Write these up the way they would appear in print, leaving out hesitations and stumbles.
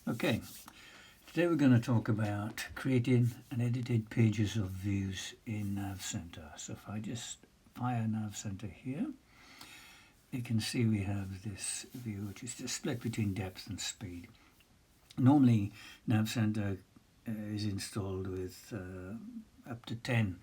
Okay, today we're going to talk about creating and edited pages of views in navCenter. So if I just fire navCenter here, you can see we have this view which is just split between depth and speed. Normally navCenter is installed with up to 10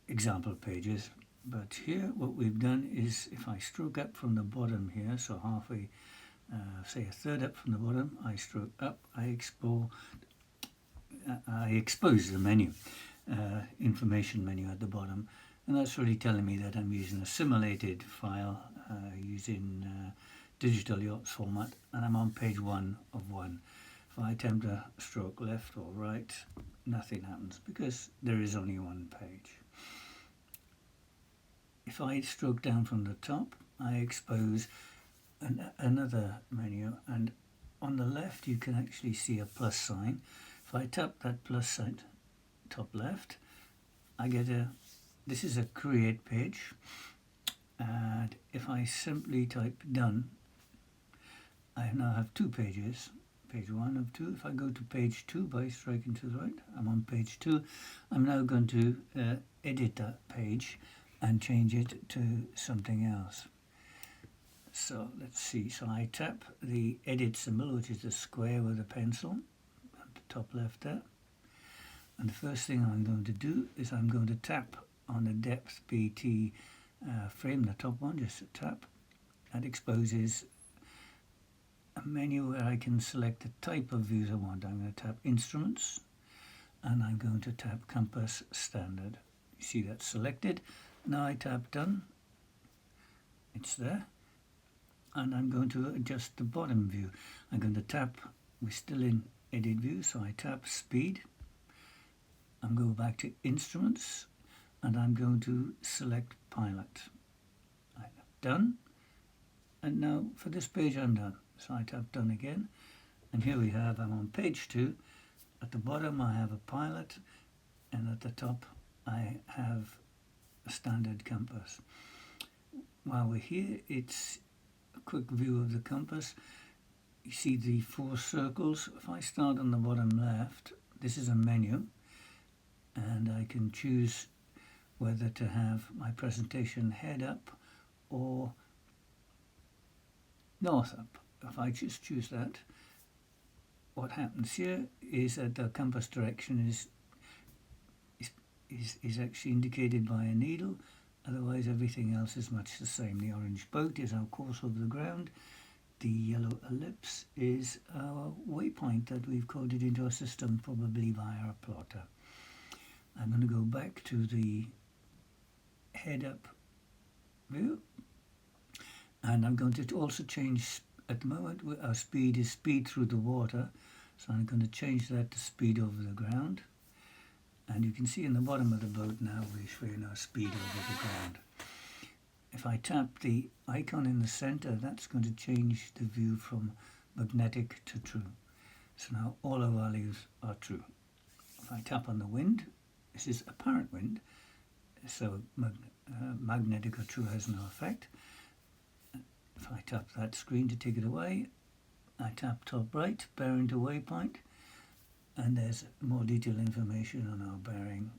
example pages, but here what we've done is if I stroke up from the bottom here, so halfway, say a third up from the bottom, I stroke up, I expose the menu, information menu at the bottom, and that's really telling me that I'm using a simulated file using digital yachts format, and I'm on page 1 of 1. If I attempt to stroke left or right, nothing happens because there is only one page. If I stroke down from the top, I expose another menu, and on the left you can actually see a plus sign. If I tap that plus sign top left, I get this is a create page, and if I simply type done, I now have 2 pages, page 1 of 2. If I go to page 2 by striking to the right, I'm on page 2. I'm now going to edit that page and change it to something else. So let's see, so I tap the edit symbol, which is the square with a pencil at the top left there, and the first thing I'm going to do is I'm going to tap on the depth BT frame, the top one, just a tap. That exposes a menu where I can select the type of views I want. I'm going to tap instruments and I'm going to tap compass standard. You see that's selected. Now I tap done, it's there, and I'm going to adjust the bottom view. I'm going to tap, we're still in edit view, so I tap speed. I'm going back to instruments and I'm going to select pilot. I'm done, and now for this page I'm done. So I tap done again, and here we have, I'm on page 2. At the bottom I have a pilot, and at the top I have a standard compass. While we're here, it's a quick view of the compass. You see the 4 circles. If I start on the bottom left, this is a menu, and I can choose whether to have my presentation head up or north up. If I just choose that, what happens here is that the compass direction is actually indicated by a needle. Otherwise everything else is much the same. The orange boat is our course over the ground. The yellow ellipse is our waypoint that we've coded into our system, probably via a plotter. I'm going to go back to the head up view, and I'm going to also change, at the moment our speed is speed through the water, so I'm going to change that to speed over the ground. And you can see in the bottom of the boat now we're showing our speed over the ground. If I tap the icon in the center, that's going to change the view from magnetic to true. So now all our values are true. If I tap on the wind, this is apparent wind, so magnetic or true has no effect. If I tap that screen to take it away, I tap top right, bearing to waypoint, and there's more detailed information on our bearing.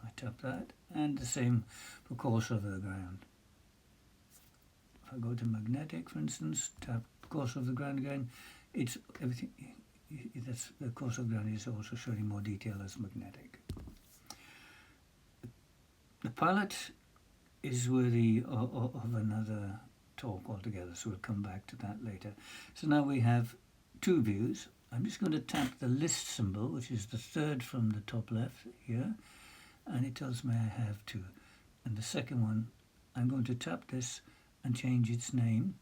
I tap that, and the same for course over the ground. If I go to magnetic, for instance, tap course over the ground again, it's everything. That's the course of the ground is also showing more detail as magnetic. The pilot is worthy of another talk altogether, so we'll come back to that later. So now we have 2 views. I'm just going to tap the list symbol, which is the third from the top left here, and it tells me I have 2. And the second one, I'm going to tap this and change its name.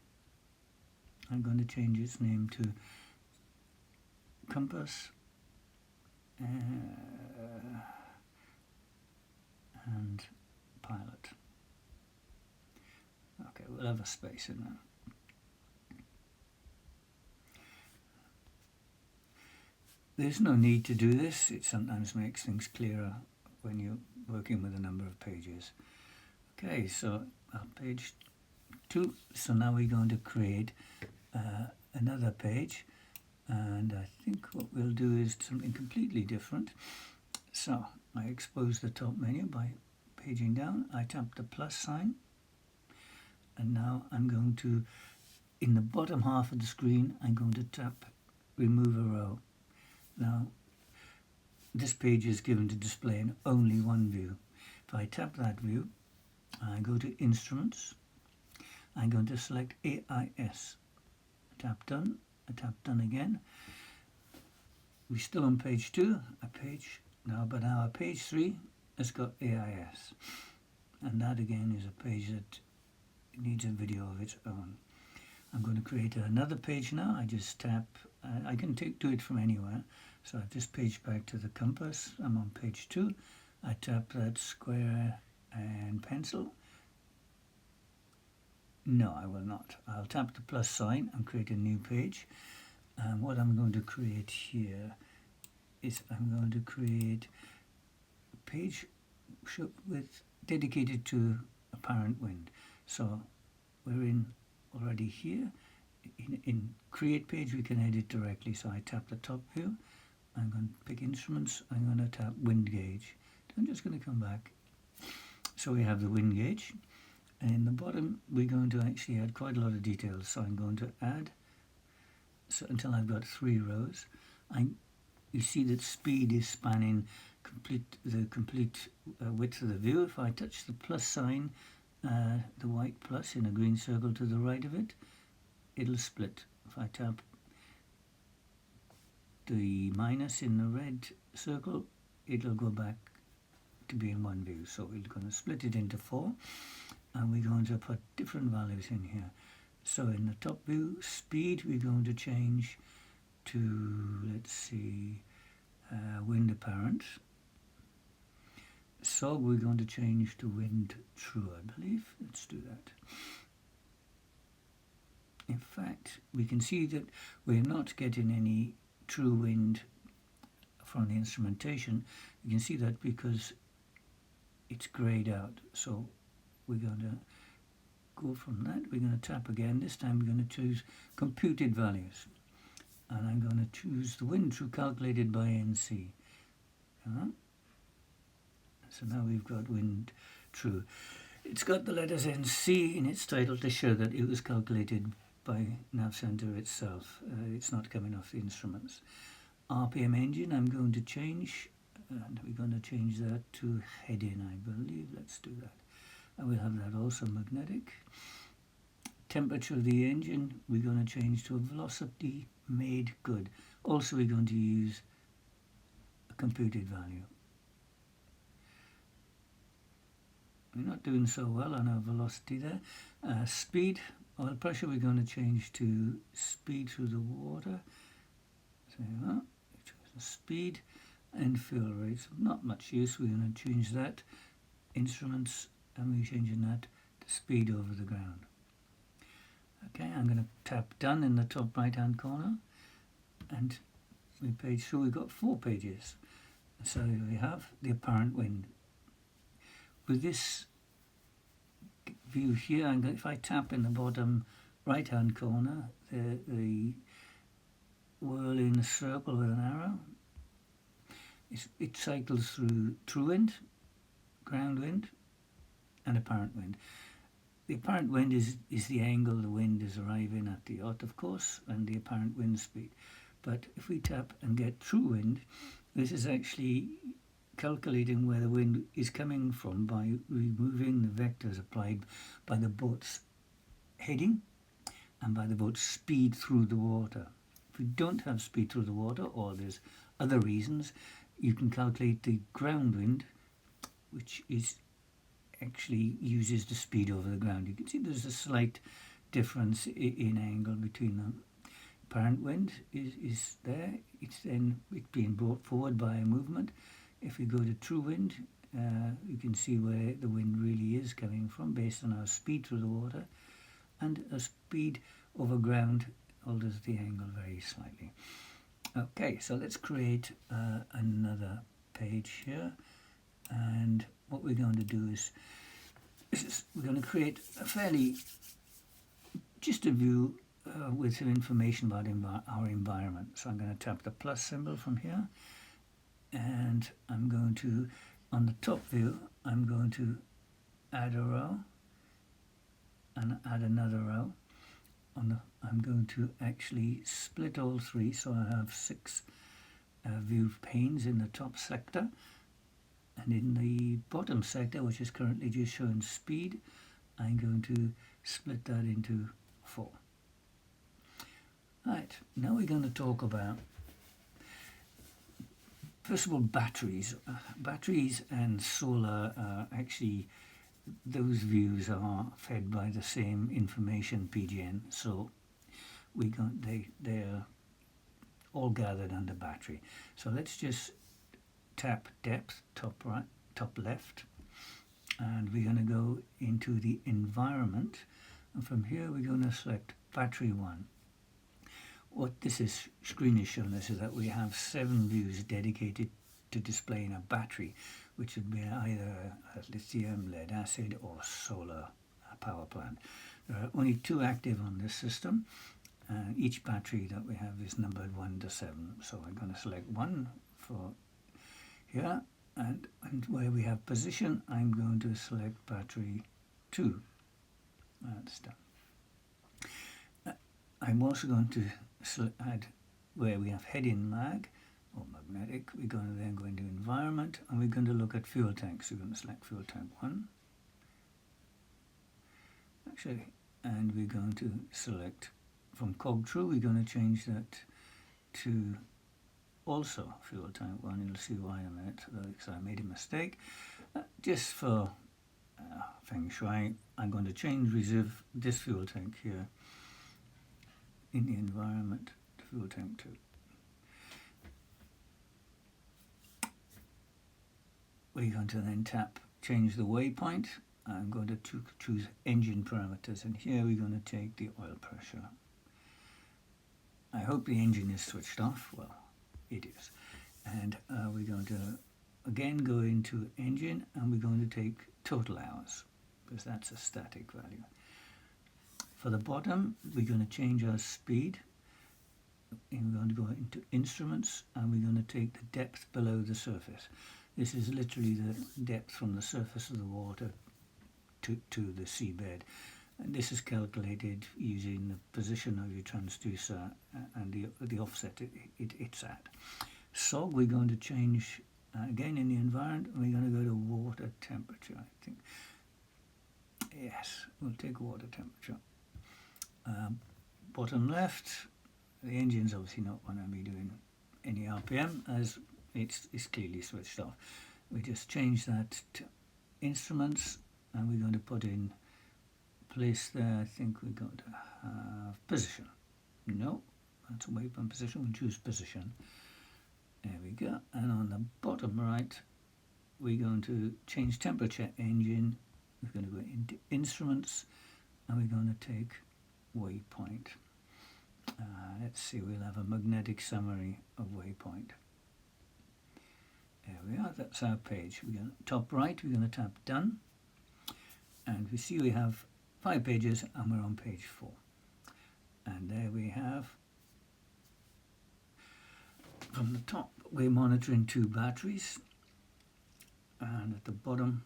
I'm going to change its name to compass and pilot. Okay, we'll have a space in there. There's no need to do this. It sometimes makes things clearer when you're working with a number of pages. Okay, so page 2. So now we're going to create another page, and I think what we'll do is something completely different. So I expose the top menu by paging down. I tap the plus sign, and now I'm going to, in the bottom half of the screen, I'm going to tap remove a row. Now this page is given to display in only one view. If I tap that view, I go to Instruments, I'm going to select AIS. Tap done, I tap done again. We're still on page 2, but now page 3 has got AIS. And that again is a page that needs a video of its own. I'm going to create another page now. I just tap, I can do it from anywhere. So I just page back to the compass. I'm on page 2. I tap that square and pencil. No, I will not. I'll tap the plus sign and create a new page. And what I'm going to create here is I'm going to create a page dedicated to apparent wind. So we're in already here. In create page we can edit directly. So I tap the top view. I'm going to pick Instruments. I'm going to tap Wind Gauge. I'm just going to come back. So we have the wind gauge. And in the bottom, we're going to actually add quite a lot of details. So I'm going to add, until I've got 3 rows. You see that speed is spanning the complete width of the view. If I touch the plus sign, the white plus in a green circle to the right of it, it'll split. If I tap the minus in the red circle, it'll go back to be in one view. So we're going to split it into 4. And we're going to put different values in here. So in the top view, speed we're going to change to, let's see, wind apparent. SOG we're going to change to wind true, I believe. Let's do that. In fact, we can see that we're not getting any true wind from the instrumentation. You can see that because it's greyed out. So we're going to go from that. We're going to tap again. This time we're going to choose computed values. And I'm going to choose the wind true calculated by NC. So now we've got wind true. It's got the letters NC in its title to show that it was calculated by navCenter itself. It's not coming off the instruments. RPM engine I'm going to change, and we're going to change that to head-in, I believe. Let's do that. And we'll have that also magnetic. Temperature of the engine we're going to change to a velocity made good. Also we're going to use a computed value. We're not doing so well on our velocity there. Speed, oil pressure we're going to change to speed through the water. So speed and fuel rates. Not much use. We're going to change that. Instruments, and we're changing that to speed over the ground. Okay, I'm going to tap done in the top right hand corner, and we page through. We've got 4 pages. So we have the apparent wind. With this view here, if I tap in the bottom right hand corner, the whirl in a circle with an arrow, it cycles through true wind, ground wind, and apparent wind. The apparent wind is the angle the wind is arriving at the yacht, of course, and the apparent wind speed. But if we tap and get true wind, this is actually calculating where the wind is coming from by removing the vectors applied by the boat's heading and by the boat's speed through the water. If we don't have speed through the water, or there's other reasons, you can calculate the ground wind, which is actually uses the speed over the ground. You can see there's a slight difference in angle between them. Apparent wind is there. It's being brought forward by a movement. If we go to true wind, you can see where the wind really is coming from based on our speed through the water, and a speed over ground alters the angle very slightly. Okay, so let's create another page here, and what we're going to do is we're going to create just a view with some information about our environment. So I'm going to tap the plus symbol from here, and I'm going to, on the top view, I'm going to add a row and add another row. I'm going to actually split all three, so I have 6 view panes in the top sector, and in the bottom sector, which is currently just showing speed, I'm going to split that into 4. Right, now we're going to talk about, first of all, batteries. Batteries and solar actually, those views are fed by the same information PGN, so they're all gathered under battery. So let's just tap depth, top right, top left, and we're going to go into the environment, and from here we're going to select battery 1. What this screen is showing us is that we have 7 views dedicated to displaying a battery, which would be either a lithium, lead acid, or solar power plant. There are only 2 active on this system, and each battery that we have is numbered 1 to 7. So I'm going to select 1 for here, and where we have position, I'm going to select battery 2. That's done. I'm also going to add where we have head-in mag or magnetic. We're going to then go into environment, and we're going to look at fuel tanks. We're going to select fuel tank 1, actually, and we're going to select from cog true. We're going to change that to also fuel tank 1. You'll see why in a minute, because I made a mistake. Just for feng shui, I'm going to change reserve this fuel tank here in the environment to fuel tank 2. We're going to then change the waypoint. I'm going to choose engine parameters, and here we're going to take the oil pressure. I hope the engine is switched off. Well, it is. And we're going to again go into engine, and we're going to take total hours, because that's a static value. For the bottom, we're going to change our speed, and we're going to go into instruments, and we're going to take the depth below the surface. This is literally the depth from the surface of the water to the seabed. And this is calculated using the position of your transducer and the offset it's at. So we're going to change again in the environment, and we're going to go to water temperature, I think. Yes, we'll take water temperature. Bottom left, the engine's obviously not going to be doing any RPM, as it's clearly switched off. We just change that to instruments, and we're going to put in place there. I think we're going to have position. No, that's away from position. We'll choose position. There we go. And on the bottom right, we're going to change temperature engine. We're going to go into instruments, and we're going to take waypoint. Let's see, we'll have a magnetic summary of waypoint. There we are, that's our page. We're going to top right, we're going to tap done, and we see we have 5 pages, and we're on page 4. And there we have, from the top, we're monitoring 2 batteries, and at the bottom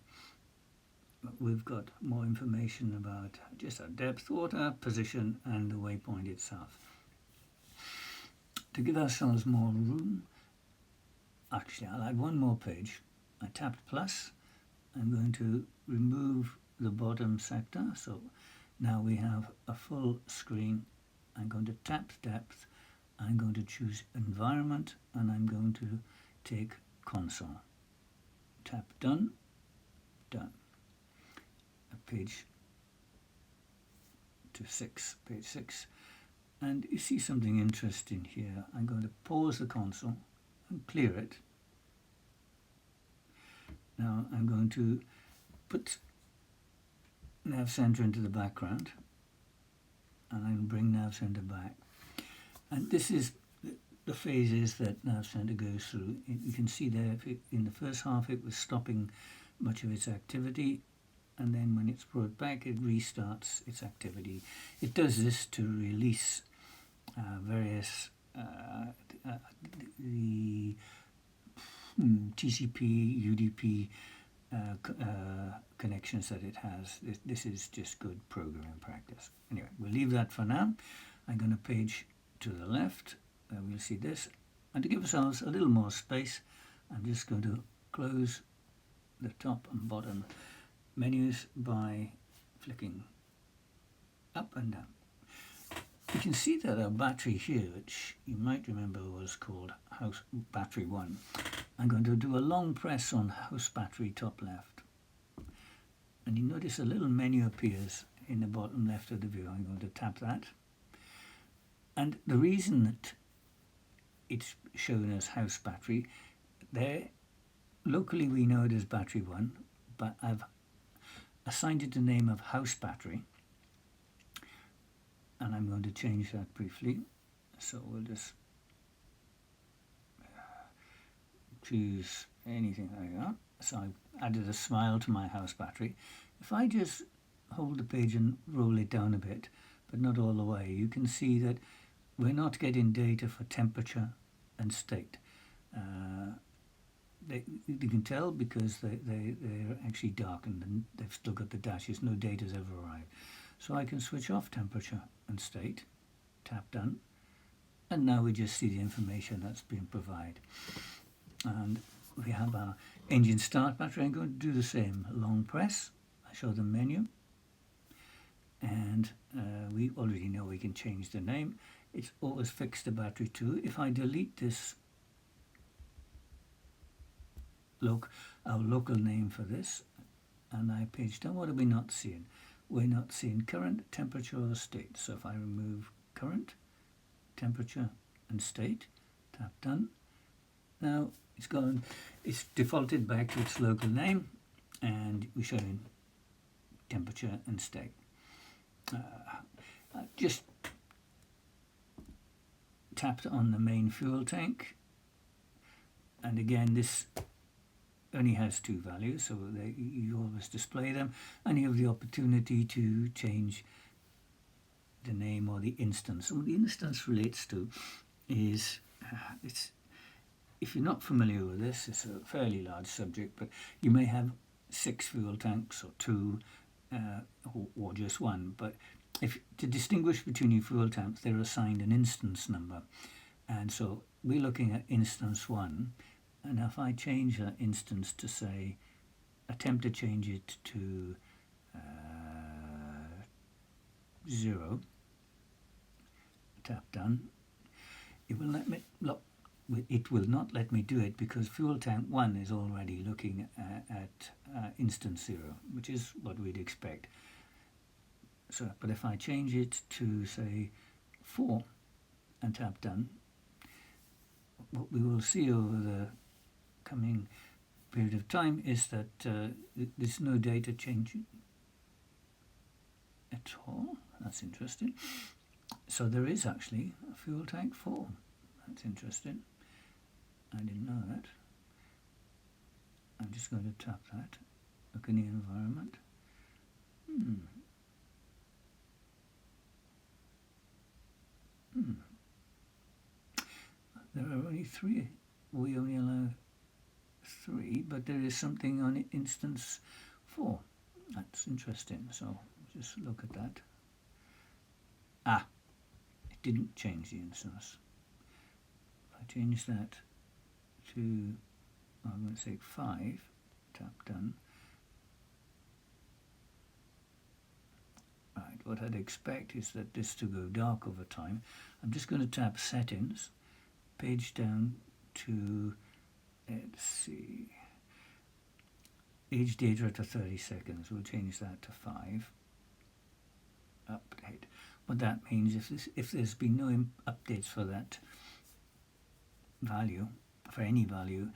we've got more information about just our depth, water, position, and the waypoint itself. To give ourselves more room, actually I'll add 1 more page. I tapped plus. I'm going to remove the bottom sector, so now we have a full screen. I'm going to tap depth, I'm going to choose environment, and I'm going to take console. Tap done, done. Page to 6, page 6, and you see something interesting here. I'm going to pause the console and clear it. Now I'm going to put navCenter into the background, and I'm going to bring navCenter back. And this is the phases that navCenter goes through. You can see there in the first half it was stopping much of its activity. and then when it's brought back it restarts its activity. It does this to release various the TCP, UDP connections that it has. This is just good programming practice. Anyway, we'll leave that for now. I'm going to page to the left. We'll see this. And to give ourselves a little more space, I'm just going to close the top and bottom menus by flicking up and down. You can see that our battery here, which you might remember was called House Battery 1, I'm going to do a long press on House Battery top left. And you notice a little menu appears in the bottom left of the view. I'm going to tap that. And the reason that it's shown as House Battery, there locally we know it as Battery 1, but I've assigned it the name of House Battery. And I'm going to change that briefly. So we'll just choose anything like that. So I've added a smile to my house battery. If I just hold the page and roll it down a bit, but not all the way, you can see that we're not getting data for temperature and state. You can tell because they're actually darkened and they've still got the dashes. No data's ever arrived. So I can switch off temperature and state, tap done, and now we just see the information that's been provided. And we have our engine start battery. I'm going to do the same. Long press. I show the menu. And we already know we can change the name. It's always fixed to battery 2. If I delete this, our local name for this, and I page down, what are we not seeing? We're not seeing current, temperature, or state. So if I remove current, temperature, and state, tap done. Now it's gone. It's defaulted back to its local name, and we're showing temperature and state. Just tapped on the main fuel tank, and again this only has 2 values, so you always display them, and you have the opportunity to change the name or the instance. And what the instance relates to is, if you're not familiar with this, it's a fairly large subject, but you may have 6 fuel tanks or 2 or just 1. But to distinguish between your fuel tanks, they're assigned an instance number. And so we're looking at instance 1. And if I change that instance to, say, attempt to change it to 0, tap done, it will let me look. It will not let me do it because fuel tank 1 is already looking at instance 0, which is what we'd expect. So, but if I change it to, say, 4 and tap done, what we will see over the coming period of time is that there's no data changing at all. That's interesting. So there is actually a fuel tank 4. That's interesting. I didn't know that. I'm just going to tap that. Look in the environment. There are only 3. We only allow 3, but there is something on instance 4. That's interesting. So just look at that. It didn't change the instance. If I change that to, I'm going to say 5, tap done. Right, what I'd expect is that this to go dark over time. I'm just going to tap settings, page down to, let's see, age data to 30 seconds. We'll change that to 5. Update. What that means is if there's been no updates for that value, for any value,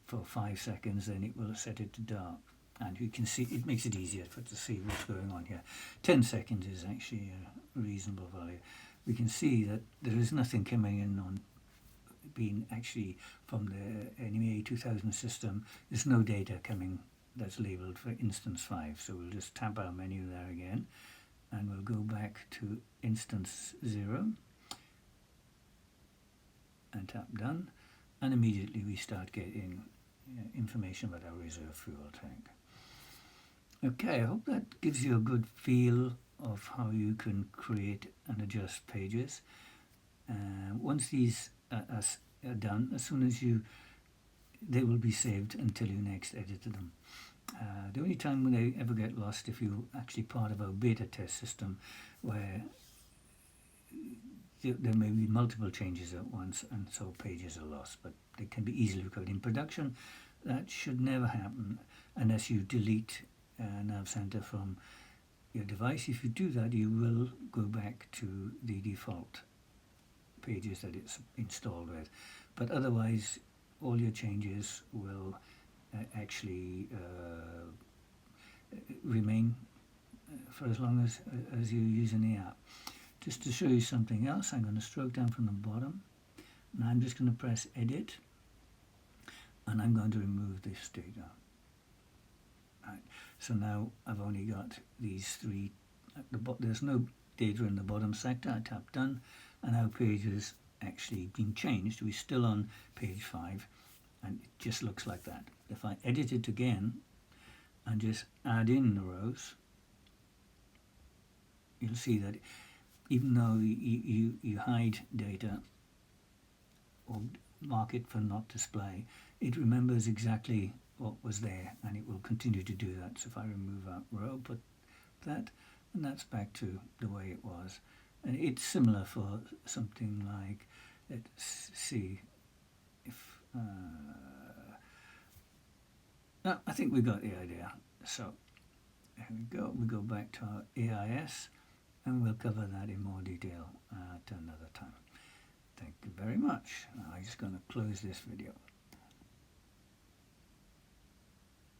for 5 seconds, then it will set it to dark. And you can see, it makes it easier to see what's going on here. 10 seconds is actually a reasonable value. We can see that there is nothing coming in on being actually from the NEA 2000 system. There's no data coming that's labeled for instance 5. So we'll just tap our menu there again, and we'll go back to instance 0 and tap done, and immediately we start getting information about our reserve fuel tank. Okay, I hope that gives you a good feel of how you can create and adjust pages. Once these are done, as soon as they will be saved until you next edit them. The only time when they ever get lost if you're actually part of our beta test system, where there may be multiple changes at once and so pages are lost, but they can be easily recovered. In production, that should never happen unless you delete navCenter from your device. If you do that, you will go back to the default pages that it's installed with, but otherwise all your changes will actually remain for as long as you're using the app. Just to show you something else, I'm going to stroke down from the bottom, and I'm just going to press edit, and I'm going to remove this data. Right. So now I've only got these three at the bottom. There's no data in the bottom sector. I tap done, and our page has actually been changed. We're still on page 5, and it just looks like that. If I edit it again and just add in the rows, you'll see that even though you hide data or mark it for not display, it remembers exactly what was there, and it will continue to do that. So if I remove that row, put that, and that's back to the way it was. And it's similar for something like, let's see if I think we got the idea. So here we go. We go back to our AIS, and we'll cover that in more detail at another time. Thank you very much. I'm just going to close this video.